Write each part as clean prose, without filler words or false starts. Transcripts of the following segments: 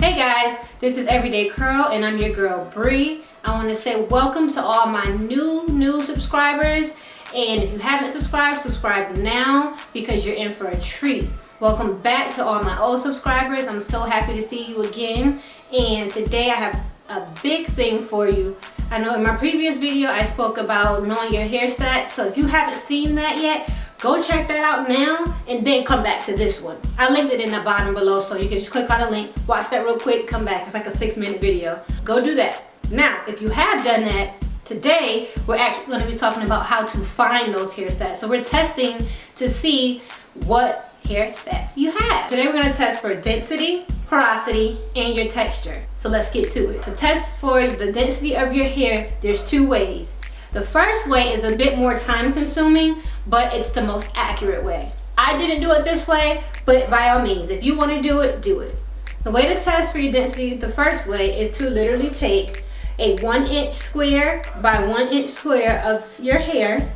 Hey guys, this is Everyday Curl and I'm your girl Bree. I want to say welcome to all my new subscribers, and if you haven't subscribed, subscribe now because you're in for a treat. Welcome back to all my old subscribers. I'm so happy to see you again, and today I have a big thing for you. I know in my previous video I spoke about knowing your hair stats, so if you haven't seen that yet, go check that out now and then come back to this one. I linked it in the bottom below, so you can just click on the link, watch that real quick, come back. It's like a 6-minute video. Go do that. Now, if you have done that, today we're actually going to be talking about how to find those hair stats. So we're testing to see what hair stats you have. Today we're going to test for density, porosity, and your texture. So let's get to it. To test for the density of your hair, there's two ways. The first way is a bit more time consuming, but it's the most accurate way. I didn't do it this way, but by all means, if you want to do it, do it. The way to test for your density, the first way, is to literally take a 1-inch square by 1-inch square of your hair,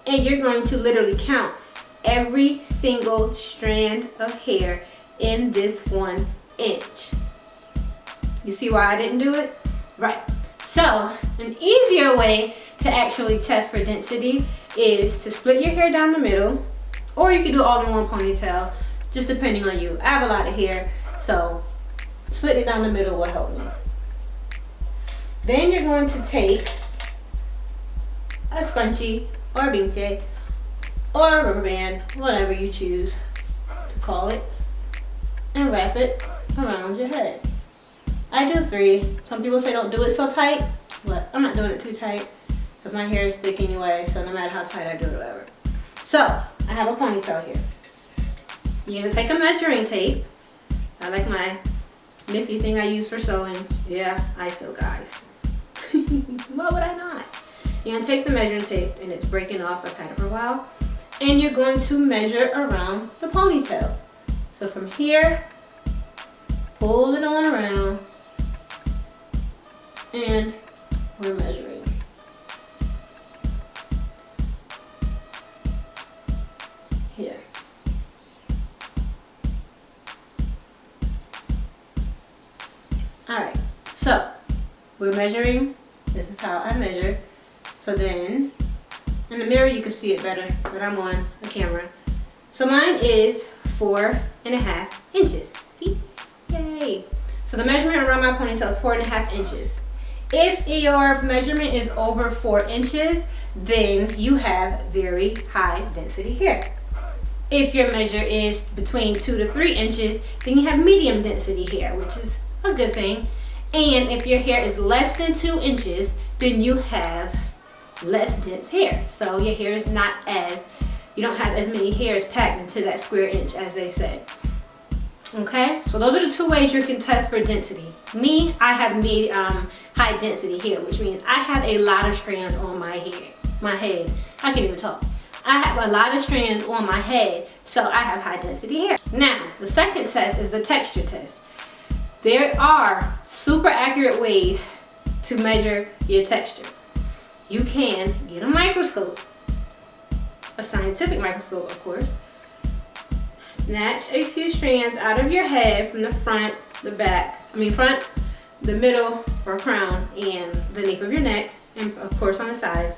and you're going to literally count every single strand of hair in this 1 inch. You see why I didn't do it? Right. So, an easier way to actually test for density is to split your hair down the middle, or you can do all in one ponytail, just depending on you. I have a lot of hair, so split it down the middle will help me. Then you're going to take a scrunchie or a beanie or a rubber band, whatever you choose to call it, and wrap it around your head. I do 3. Some people say don't do it so tight, but I'm not doing it too tight because my hair is thick anyway, so no matter how tight I do it, whatever. So, I have a ponytail here. You're going to take a measuring tape. I like my nifty thing I use for sewing. Yeah, I sew, guys. Why would I not? You're going to take the measuring tape, and it's breaking off. I've had it for a while. And you're going to measure around the ponytail. So from here, pull it on around, and we're measuring. Here. Alright, so we're measuring. This is how I measure. So then, in the mirror you can see it better, but I'm on the camera. So mine is 4.5 inches. See? Yay! So the measurement around my ponytail is 4.5 inches. If your measurement is over 4 inches, then you have very high density hair. If your measure is between 2 to 3 inches, then you have medium density hair, which is a good thing. And if your hair is less than 2 inches, then you have less dense hair. So your hair is not as, you don't have as many hairs packed into that square inch, as they say. Okay, so those are the 2 ways you can test for density. Me, I have high density hair, which means I have a lot of strands on my head. I can't even talk. I have a lot of strands on my head, so I have high density hair. Now, the second test is the texture test. There are super accurate ways to measure your texture. You can get a microscope, a scientific microscope, of course. Snatch a few strands out of your head from the front, the back, front, the middle or crown, and the nape of your neck, and of course on the sides.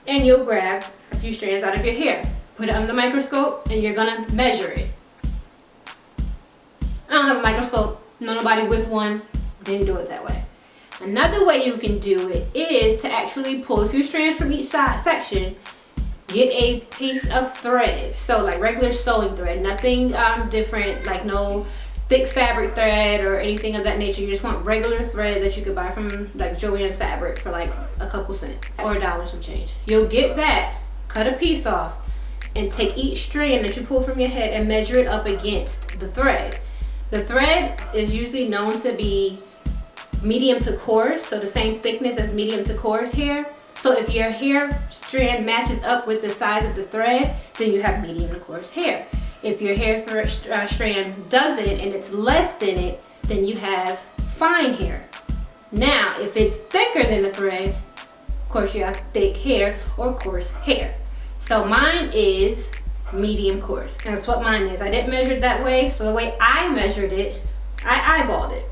And you'll grab a few strands out of your hair. Put it under the microscope and you're gonna measure it. I don't have a microscope, nobody with one, didn't do it that way. Another way you can do it is to actually pull a few strands from each section. Get a piece of thread, so like regular sewing thread, nothing different, like no thick fabric thread or anything of that nature. You just want regular thread that you could buy from like Joann's Fabric for like a couple cents or $1 some change. You'll get that, cut a piece off, and take each strand that you pull from your head and measure it up against the thread. The thread is usually known to be medium to coarse, so the same thickness as medium to coarse hair. So if your hair strand matches up with the size of the thread, then you have medium to coarse hair. If your hair strand doesn't and it's less than it, then you have fine hair. Now, if it's thicker than the thread, of course you have thick hair or coarse hair. So mine is medium coarse. That's what mine is. I didn't measure it that way, so the way I measured it, I eyeballed it.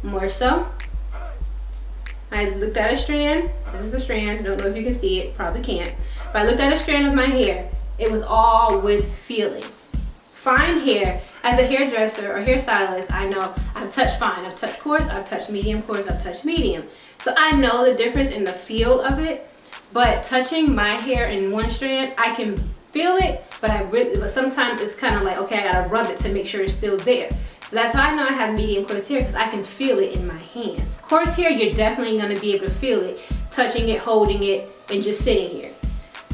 More so, I looked at a strand. This is a strand. I don't know if you can see it. Probably can't. But I looked at a strand of my hair. It was all with feeling. Fine hair, as a hairdresser or hairstylist, I know I've touched fine. I've touched coarse. I've touched medium coarse. I've touched medium. So I know the difference in the feel of it. But touching my hair in one strand, I can feel it. But sometimes it's kind of like, okay, I gotta rub it to make sure it's still there. So that's how I know I have medium coarse hair, because I can feel it in my hands. Coarse hair, you're definitely gonna be able to feel it, touching it, holding it, and just sitting here.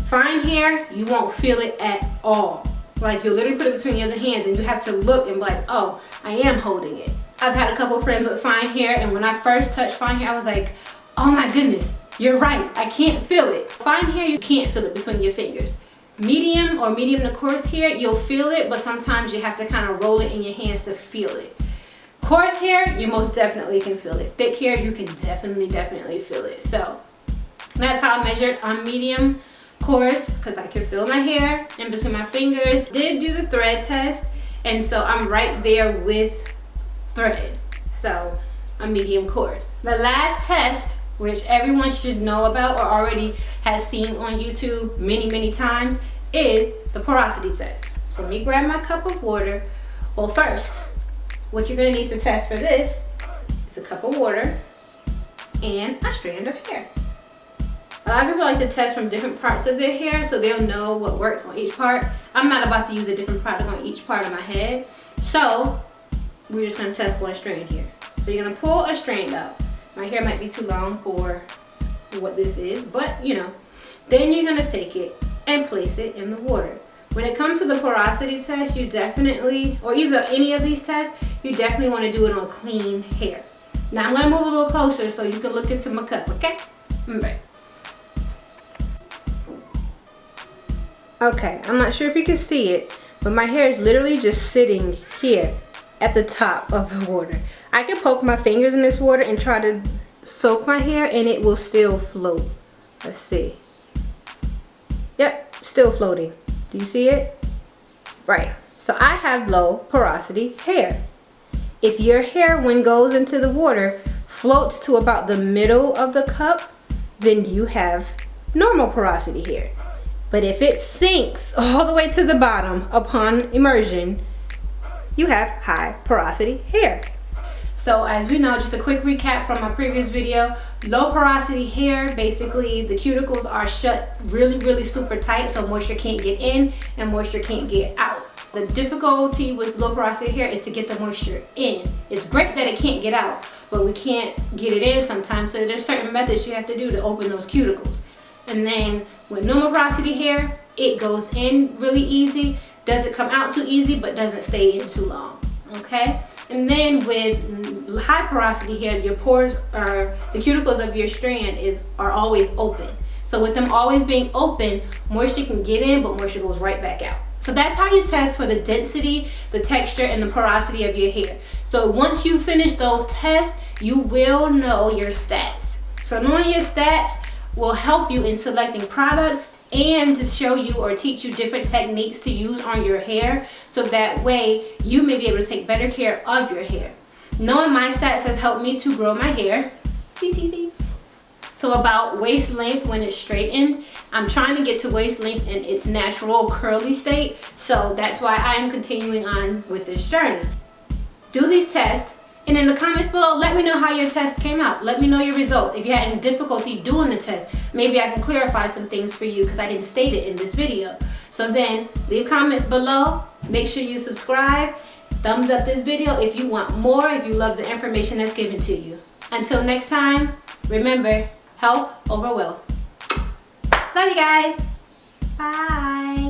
Fine hair, you won't feel it at all. Like, you'll literally put it between your other hands and you have to look and be like, oh, I am holding it. I've had a couple of friends with fine hair, and when I first touched fine hair, I was like, oh my goodness, you're right, I can't feel it. Fine hair, you can't feel it between your fingers. Medium or medium to coarse hair, you'll feel it, but sometimes you have to kind of roll it in your hands to feel it. Coarse hair, you most definitely can feel it. Thick hair, you can definitely feel it. So that's how I measured on medium coarse, because I can feel my hair in between my fingers. Did do the thread test, and so I'm right there with thread. So I'm medium coarse. The last test, which everyone should know about or already has seen on YouTube many times, is the porosity test. So let me grab my cup of water. Well, first, what you're gonna need to test for this is a cup of water and a strand of hair. A lot of people like to test from different parts of their hair so they'll know what works on each part. I'm not about to use a different product on each part of my head. So we're just gonna test one strand here. So you're gonna pull a strand out. My hair might be too long for what this is, but you know. Then you're gonna take it and place it in the water. When it comes to the porosity test, you definitely, or either any of these tests, you definitely want to do it on clean hair. Now I'm gonna move a little closer so you can look into my cup, okay? Alright. Okay, I'm not sure if you can see it, but my hair is literally just sitting here at the top of the water. I can poke my fingers in this water and try to soak my hair and it will still float. Let's see. Yep, still floating. Do you see it? Right. So I have low porosity hair. If your hair, when goes into the water, floats to about the middle of the cup, then you have normal porosity hair. But if it sinks all the way to the bottom upon immersion, you have high porosity hair. So as we know, just a quick recap from my previous video, low porosity hair, basically the cuticles are shut really super tight, so moisture can't get in and moisture can't get out. The difficulty with low porosity hair is to get the moisture in. It's great that it can't get out, but we can't get it in sometimes, so there's certain methods you have to do to open those cuticles. And then with normal porosity hair, it goes in really easy, doesn't come out too easy, but doesn't stay in too long, okay? And then with high porosity hair, your pores are, the cuticles of your strand are always open. So with them always being open, moisture can get in, but moisture goes right back out. So that's how you test for the density, the texture, and the porosity of your hair. So once you finish those tests, you will know your stats. So knowing your stats will help you in selecting products and to show you or teach you different techniques to use on your hair, so that way you may be able to take better care of your hair. Knowing my stats has helped me to grow my hair to about waist length when it's straightened. I'm trying to get to waist length in its natural curly state, so that's why I am continuing on with this journey. Do these tests, and in the comments below, let me know how your test came out. Let me know your results. If you had any difficulty doing the test, maybe I can clarify some things for you because I didn't state it in this video. So then leave comments below. Make sure you subscribe. Thumbs up this video if you want more, if you love the information that's given to you. Until next time, remember, health over wealth. Love you guys. Bye.